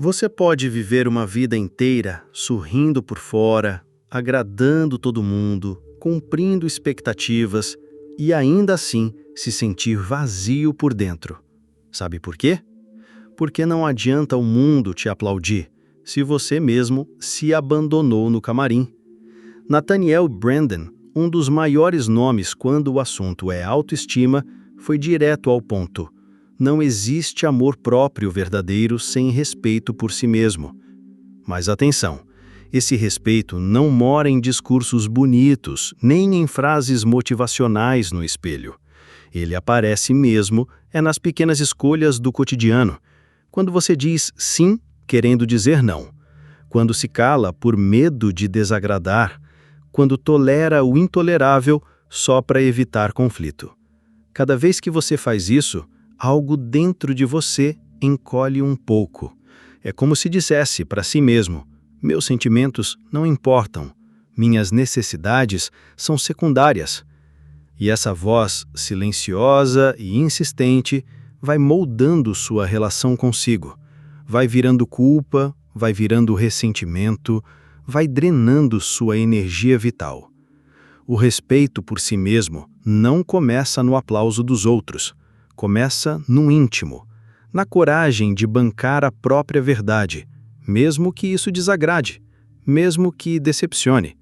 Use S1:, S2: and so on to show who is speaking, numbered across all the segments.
S1: Você pode viver uma vida inteira sorrindo por fora, agradando todo mundo, cumprindo expectativas e ainda assim se sentir vazio por dentro. Sabe por quê? Porque não adianta o mundo te aplaudir se você mesmo se abandonou no camarim. Nathaniel Branden, um dos maiores nomes quando o assunto é autoestima, foi direto ao ponto. Não existe amor próprio verdadeiro sem respeito por si mesmo. Mas atenção, esse respeito não mora em discursos bonitos, nem em frases motivacionais no espelho. Ele aparece mesmo nas pequenas escolhas do cotidiano. Quando você diz sim, querendo dizer não. Quando se cala por medo de desagradar. Quando tolera o intolerável só para evitar conflito. Cada vez que você faz isso, algo dentro de você encolhe um pouco. É como se dissesse para si mesmo: meus sentimentos não importam, minhas necessidades são secundárias. E essa voz silenciosa e insistente vai moldando sua relação consigo. Vai virando culpa, vai virando ressentimento, vai drenando sua energia vital. O respeito por si mesmo não começa no aplauso dos outros. Começa no íntimo, na coragem de bancar a própria verdade, mesmo que isso desagrade, mesmo que decepcione,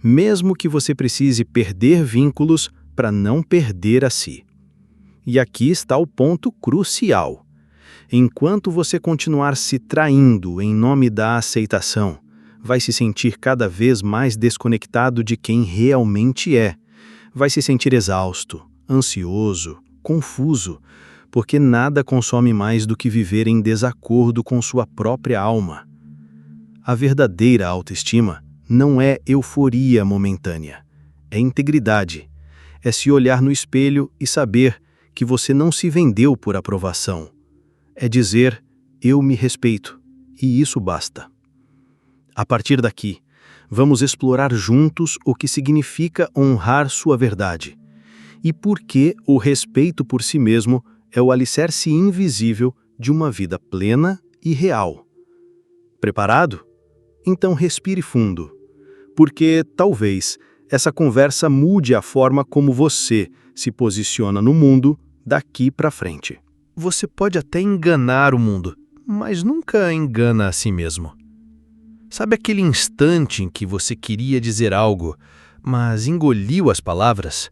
S1: mesmo que você precise perder vínculos para não perder a si. E aqui está o ponto crucial. Enquanto você continuar se traindo em nome da aceitação, vai se sentir cada vez mais desconectado de quem realmente é. Vai se sentir exausto, ansioso, confuso, porque nada consome mais do que viver em desacordo com sua própria alma. A verdadeira autoestima não é euforia momentânea, é integridade, é se olhar no espelho e saber que você não se vendeu por aprovação. É dizer, eu me respeito, e isso basta. A partir daqui, vamos explorar juntos o que significa honrar sua verdade. E por que o respeito por si mesmo é o alicerce invisível de uma vida plena e real. Preparado? Então respire fundo, porque talvez essa conversa mude a forma como você se posiciona no mundo daqui para frente.
S2: Você pode até enganar o mundo, mas nunca engana a si mesmo. Sabe aquele instante em que você queria dizer algo, mas engoliu as palavras?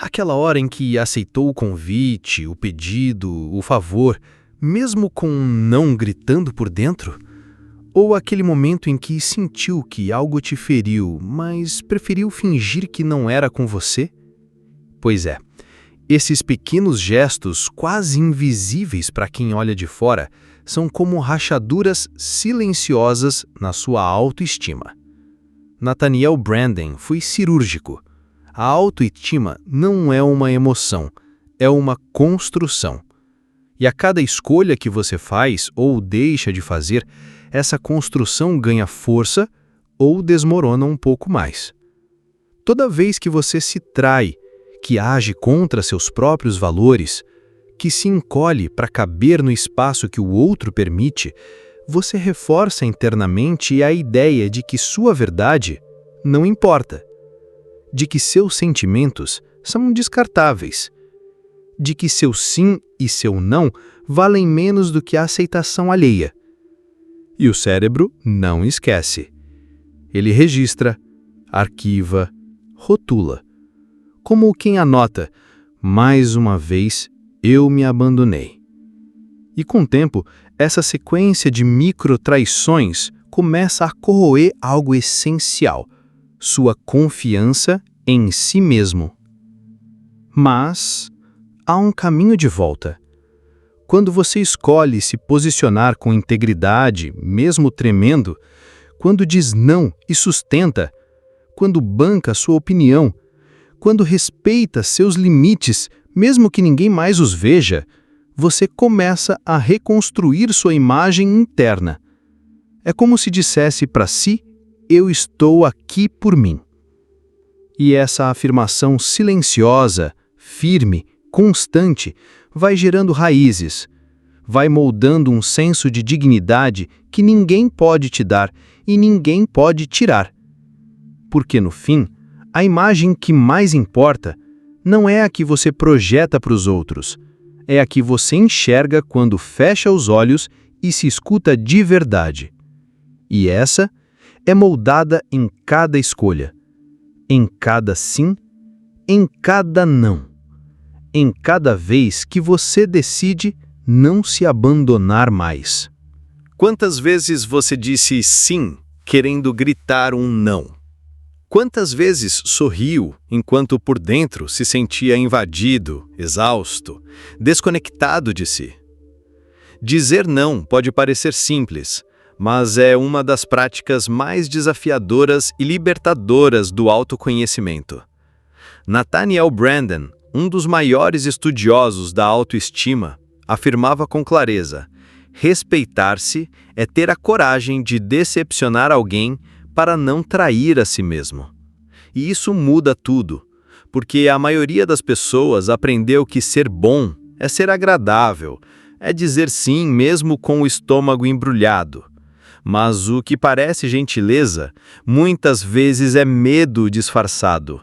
S2: Aquela hora em que aceitou o convite, o pedido, o favor, mesmo com um não gritando por dentro? Ou aquele momento em que sentiu que algo te feriu, mas preferiu fingir que não era com você? Pois é, esses pequenos gestos, quase invisíveis para quem olha de fora, são como rachaduras silenciosas na sua autoestima. Nathaniel Branden foi cirúrgico. A autoestima não é uma emoção, é uma construção. E a cada escolha que você faz ou deixa de fazer, essa construção ganha força ou desmorona um pouco mais. Toda vez que você se trai, que age contra seus próprios valores, que se encolhe para caber no espaço que o outro permite, você reforça internamente a ideia de que sua verdade não importa, de que seus sentimentos são descartáveis, de que seu sim e seu não valem menos do que a aceitação alheia. E o cérebro não esquece. Ele registra, arquiva, rotula. Como quem anota, mais uma vez eu me abandonei. E com o tempo, essa sequência de micro-traições começa a corroer algo essencial, sua confiança em si mesmo. Mas há um caminho de volta. Quando você escolhe se posicionar com integridade, mesmo tremendo, quando diz não e sustenta, quando banca sua opinião, quando respeita seus limites, mesmo que ninguém mais os veja, você começa a reconstruir sua imagem interna. É como se dissesse para si, eu estou aqui por mim. E essa afirmação silenciosa, firme, constante, vai gerando raízes, vai moldando um senso de dignidade que ninguém pode te dar e ninguém pode tirar. Porque, no fim, a imagem que mais importa não é a que você projeta para os outros, é a que você enxerga quando fecha os olhos e se escuta de verdade. E essa é moldada em cada escolha, em cada sim, em cada não, em cada vez que você decide não se abandonar mais. Quantas vezes você disse sim, querendo gritar um não? Quantas vezes sorriu enquanto por dentro se sentia invadido, exausto, desconectado de si? Dizer não pode parecer simples, mas é uma das práticas mais desafiadoras e libertadoras do autoconhecimento. Nathaniel Branden, um dos maiores estudiosos da autoestima, afirmava com clareza: respeitar-se é ter a coragem de decepcionar alguém para não trair a si mesmo. E isso muda tudo, porque a maioria das pessoas aprendeu que ser bom é ser agradável, é dizer sim mesmo com o estômago embrulhado. Mas o que parece gentileza, muitas vezes é medo disfarçado.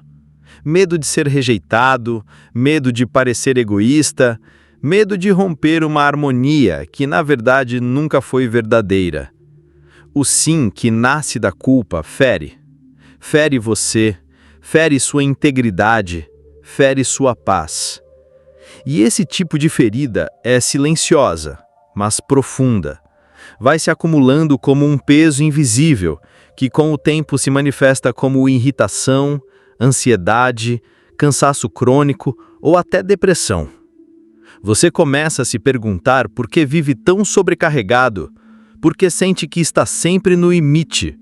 S2: Medo de ser rejeitado, medo de parecer egoísta, medo de romper uma harmonia que na verdade nunca foi verdadeira. O sim que nasce da culpa fere. Fere você, fere sua integridade, fere sua paz. E esse tipo de ferida é silenciosa, mas profunda. Vai se acumulando como um peso invisível, que com o tempo se manifesta como irritação, ansiedade, cansaço crônico ou até depressão. Você começa a se perguntar por que vive tão sobrecarregado, porque sente que está sempre no limite.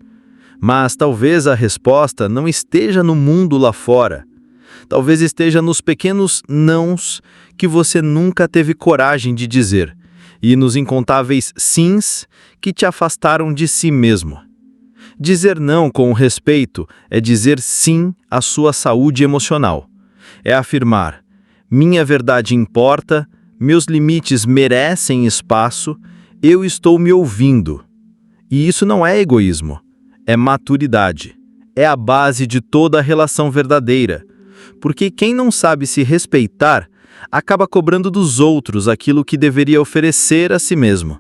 S2: Mas talvez a resposta não esteja no mundo lá fora. Talvez esteja nos pequenos nãos que você nunca teve coragem de dizer, e nos incontáveis sims que te afastaram de si mesmo. Dizer não com respeito é dizer sim à sua saúde emocional. É afirmar: minha verdade importa, meus limites merecem espaço, eu estou me ouvindo. E isso não é egoísmo, é maturidade. É a base de toda a relação verdadeira. Porque quem não sabe se respeitar, acaba cobrando dos outros aquilo que deveria oferecer a si mesmo.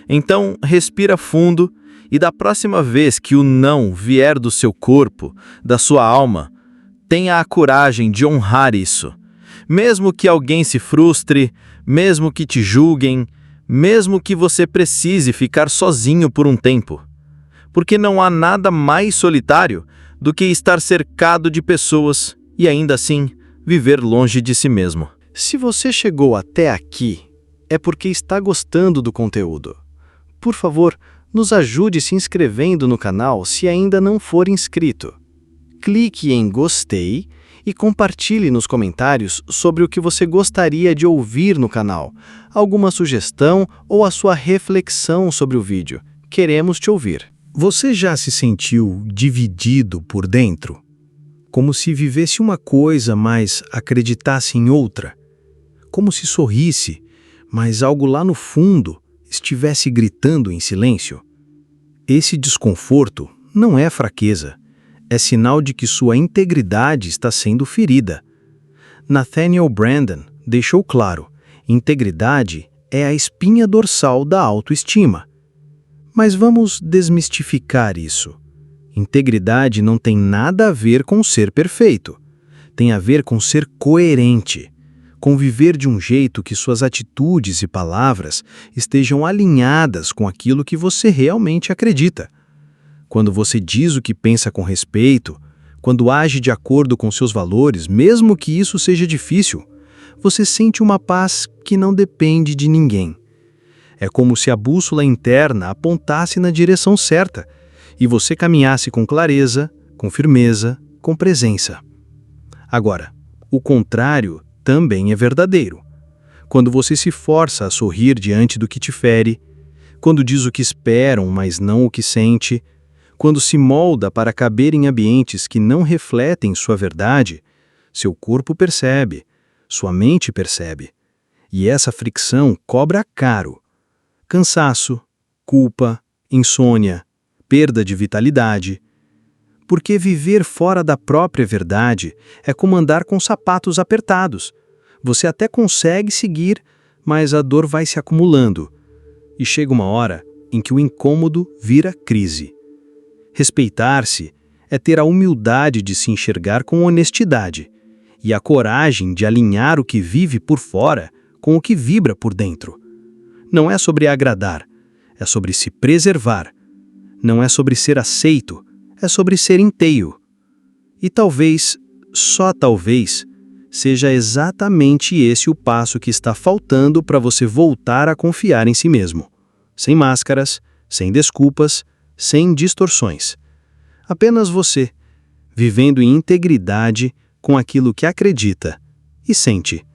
S2: Então, respira fundo e da próxima vez que o não vier do seu corpo, da sua alma, tenha a coragem de honrar isso. Mesmo que alguém se frustre, mesmo que te julguem, mesmo que você precise ficar sozinho por um tempo. Porque não há nada mais solitário do que estar cercado de pessoas e ainda assim viver longe de si mesmo. Se você chegou até aqui, é porque está gostando do conteúdo. Por favor, nos ajude se inscrevendo no canal se ainda não for inscrito. Clique em gostei e compartilhe nos comentários sobre o que você gostaria de ouvir no canal, alguma sugestão ou a sua reflexão sobre o vídeo. Queremos te ouvir. Você já se sentiu dividido por dentro? Como se vivesse uma coisa, mas acreditasse em outra? Como se sorrisse, mas algo lá no fundo estivesse gritando em silêncio? Esse desconforto não é fraqueza. É sinal de que sua integridade está sendo ferida. Nathaniel Branden deixou claro: integridade é a espinha dorsal da autoestima. Mas vamos desmistificar isso. Integridade não tem nada a ver com ser perfeito. Tem a ver com ser coerente, com viver de um jeito que suas atitudes e palavras estejam alinhadas com aquilo que você realmente acredita. Quando você diz o que pensa com respeito, quando age de acordo com seus valores, mesmo que isso seja difícil, você sente uma paz que não depende de ninguém. É como se a bússola interna apontasse na direção certa e você caminhasse com clareza, com firmeza, com presença. Agora, o contrário também é verdadeiro. Quando você se força a sorrir diante do que te fere, quando diz o que esperam, mas não o que sente, quando se molda para caber em ambientes que não refletem sua verdade, seu corpo percebe, sua mente percebe. E essa fricção cobra caro,
S1: Cansaço, culpa, insônia, perda de vitalidade. Porque viver fora da própria verdade é como andar com sapatos apertados. Você até consegue seguir, mas a dor vai se acumulando. E chega uma hora em que o incômodo vira crise. Respeitar-se é ter a humildade de se enxergar com honestidade e a coragem de alinhar o que vive por fora com o que vibra por dentro. Não é sobre agradar, é sobre se preservar. Não é sobre ser aceito, é sobre ser inteiro. E talvez, só talvez, seja exatamente esse o passo que está faltando para você voltar a confiar em si mesmo. Sem máscaras, sem desculpas, sem distorções. Apenas você, vivendo em integridade com aquilo que acredita e sente.